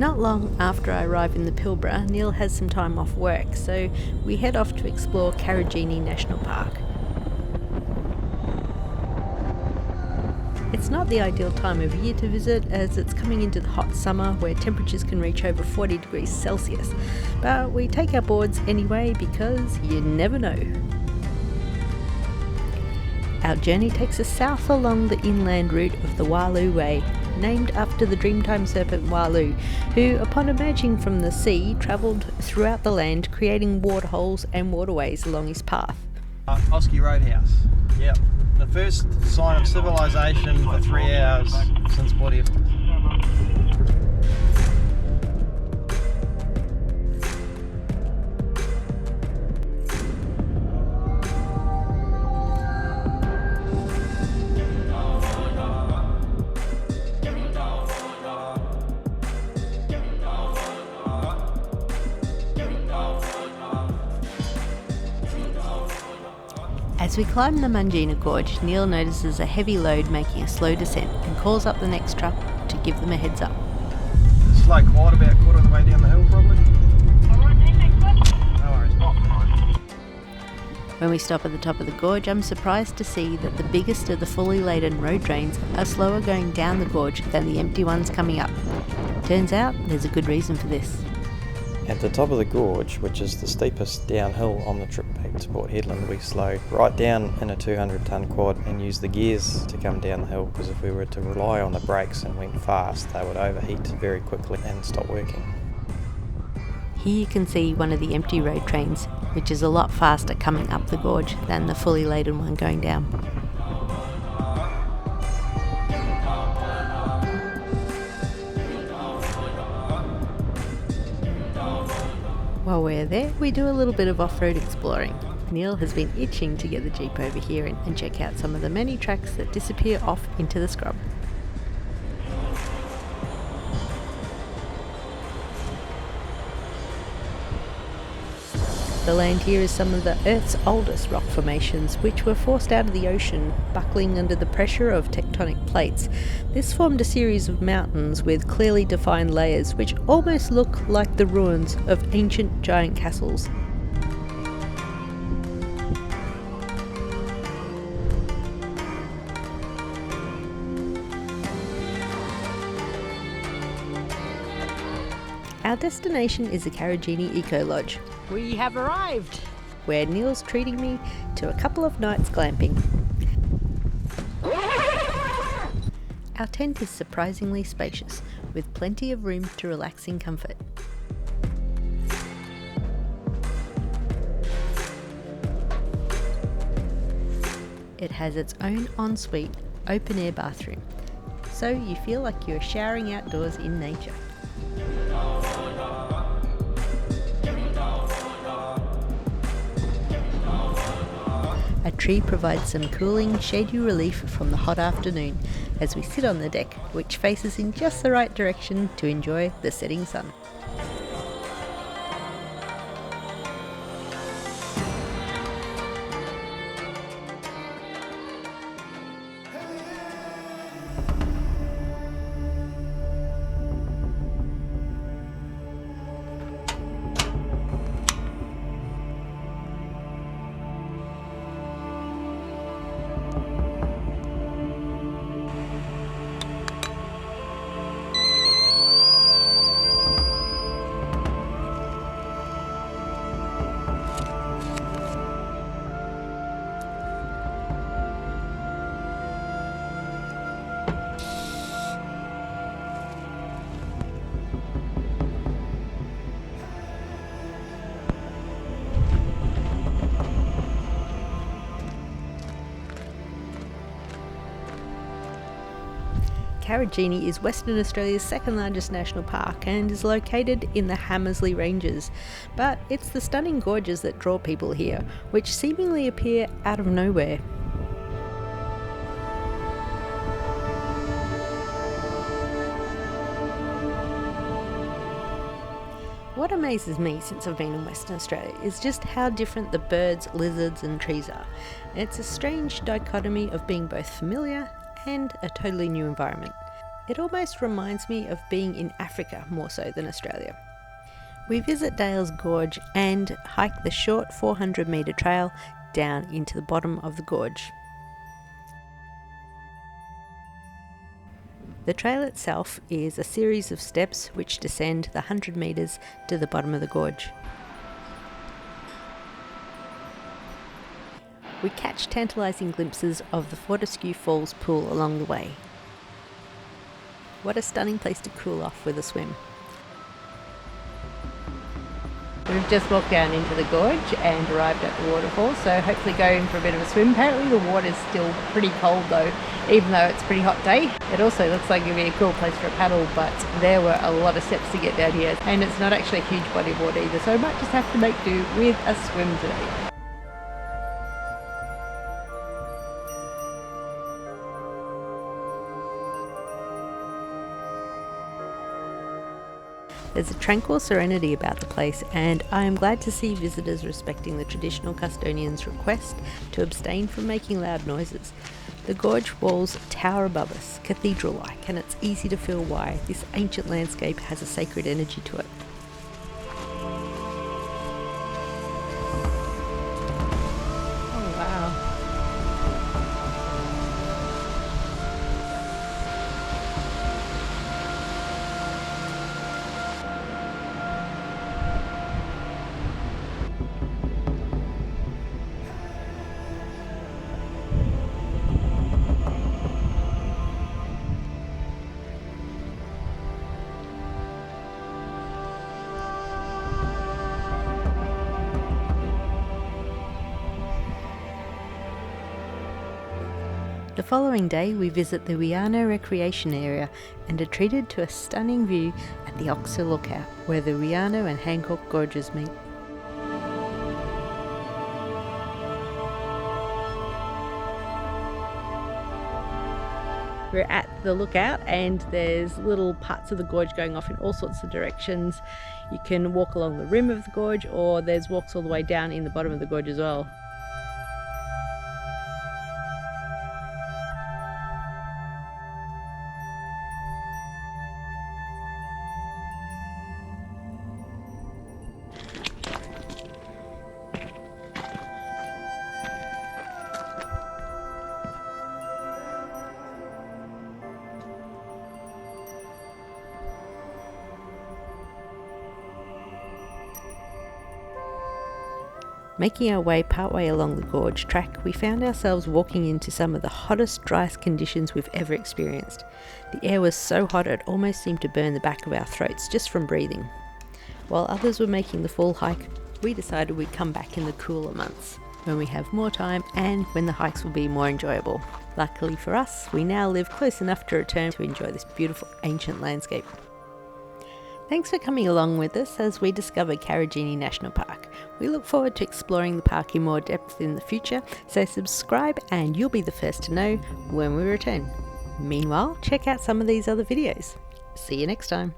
Not long after I arrive in the Pilbara, Neil has some time off work, so we head off to explore Karijini National Park. It's not the ideal time of year to visit, as it's coming into the hot summer where temperatures can reach over 40 degrees Celsius, but we take our boards anyway because you never know. Our journey takes us south along the inland route of the Warlu Way, named after the Dreamtime serpent Warlu, who, upon emerging from the sea, travelled throughout the land, creating waterholes and waterways along his path. Oski Roadhouse, yep. The first sign of civilization for 3 hours since Buddhism. As we climb the Mangina Gorge, Neil notices a heavy load making a slow descent and calls up the next truck to give them a heads up. Slow quite about a quarter of the way down the hill probably. No worries. When we stop at the top of the gorge, I'm surprised to see that the biggest of the fully laden road drains are slower going down the gorge than the empty ones coming up. Turns out there's a good reason for this. At the top of the gorge, which is the steepest downhill on the trip back to Port Hedland, we slow right down in a 200-tonne quad and use the gears to come down the hill, because if we were to rely on the brakes and went fast, they would overheat very quickly and stop working. Here you can see one of the empty road trains, which is a lot faster coming up the gorge than the fully laden one going down. While we're there, we do a little bit of off-road exploring. Neil has been itching to get the Jeep over here and check out some of the many tracks that disappear off into the scrub. The land here is some of the Earth's oldest rock formations, which were forced out of the ocean, buckling under the pressure of tectonic plates. This formed a series of mountains with clearly defined layers, which almost look like the ruins of ancient giant castles. Our destination is the Karijini Eco Lodge. We have arrived, where Neil's treating me to a couple of nights glamping. Our tent is surprisingly spacious, with plenty of room to relax in comfort. It has its own ensuite, open-air bathroom, so you feel like you're showering outdoors in nature. A tree provides some cooling, shady relief from the hot afternoon as we sit on the deck, which faces in just the right direction to enjoy the setting sun. Karijini is Western Australia's second largest national park and is located in the Hamersley Ranges, but it's the stunning gorges that draw people here, which seemingly appear out of nowhere. What amazes me since I've been in Western Australia is just how different the birds, lizards and trees are. It's a strange dichotomy of being both familiar and a totally new environment. It almost reminds me of being in Africa more so than Australia. We visit Dales Gorge and hike the short 400 metre trail down into the bottom of the gorge. The trail itself is a series of steps which descend the 100 metres to the bottom of the gorge. We catch tantalising glimpses of the Fortescue Falls pool along the way. What a stunning place to cool off with a swim. We've just walked down into the gorge and arrived at the waterfall, so hopefully going for a bit of a swim. Apparently the water's still pretty cold though, even though it's a pretty hot day. It also looks like it'd be a cool place for a paddle, but there were a lot of steps to get down here, and it's not actually a huge body of water either, so I might just have to make do with a swim today. There's a tranquil serenity about the place, and I am glad to see visitors respecting the traditional custodian's request to abstain from making loud noises. The gorge walls tower above us, cathedral-like, and it's easy to feel why this ancient landscape has a sacred energy to it. Oh wow. The following day we visit the Wiana Recreation Area and are treated to a stunning view at the Oxer Lookout, where the Wiana and Hancock Gorges meet. We're at the lookout and there's little parts of the gorge going off in all sorts of directions. You can walk along the rim of the gorge, or there's walks all the way down in the bottom of the gorge as well. Making our way partway along the gorge track, we found ourselves walking into some of the hottest, driest conditions we've ever experienced. The air was so hot it almost seemed to burn the back of our throats just from breathing. While others were making the full hike, we decided we'd come back in the cooler months, when we have more time and when the hikes will be more enjoyable. Luckily for us, we now live close enough to return to enjoy this beautiful ancient landscape. Thanks for coming along with us as we discover Karijini National Park. We look forward to exploring the park in more depth in the future, so subscribe and you'll be the first to know when we return. Meanwhile, check out some of these other videos. See you next time.